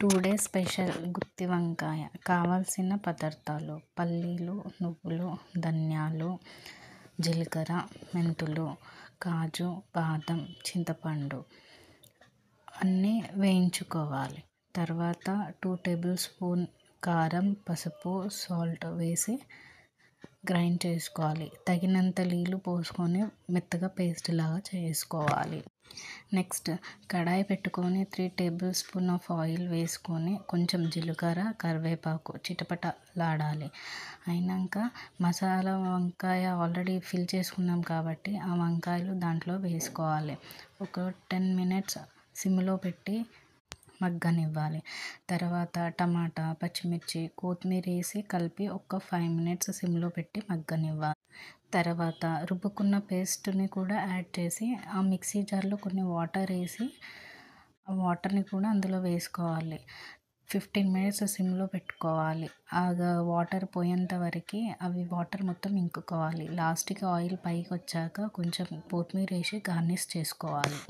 Today special గుత్తి వంకాయ. కావాల్సిన పదార్థాలు: పల్లీలు, నువ్వులు, ధనియాలు, జీలకర్ర, మెంతులు, కాజు, బాదం, చింతపండు అన్నీ వేయించుకోవాలి. తర్వాత 2 టేబుల్ స్పూన్ కారం, పసుపు, సాల్ట్ వేసి గ్రైండ్ చేసుకోవాలి. తగినంత నీళ్ళు పోసుకొని మెత్తగా పేస్ట్ లాగా చేసుకోవాలి. నెక్స్ట్ కడాయి పెట్టుకొని 3 టేబుల్ స్పూన్ ఆఫ్ ఆయిల్ వేసుకొని కొంచెం జీలకర్ర, కరివేపాకు చిటపటలాడాలి. అయినాక మసాలా వంకాయ ఆల్రెడీ ఫిల్ చేసుకున్నాం కాబట్టి ఆ వంకాయలు దాంట్లో వేసుకోవాలి. ఒక 10 మినిట్స్ సిమ్లో పెట్టి మగ్గనివ్వాలి. తర్వాత టమాటా, పచ్చిమిర్చి, కొత్తిమీర వేసి కలిపి ఒక 5 మినిట్స్ సిమ్లో పెట్టి మగ్గనివ్వాలి. తర్వాత రుబ్బుకున్న పేస్ట్ని కూడా యాడ్ చేసి ఆ మిక్సీ జార్లో కొన్ని వాటర్ వేసి ఆ వాటర్ని కూడా అందులో వేసుకోవాలి. 15 మినిట్స్ సిమ్లో పెట్టుకోవాలి. వాటర్ పోయేంత వరకు అవి వాటర్ మొత్తం ఇంకుకోవాలి. లాస్ట్కి ఆయిల్ పైకి వచ్చాక కొంచెం కొత్తిమీర వేసి గార్నిష్ చేసుకోవాలి.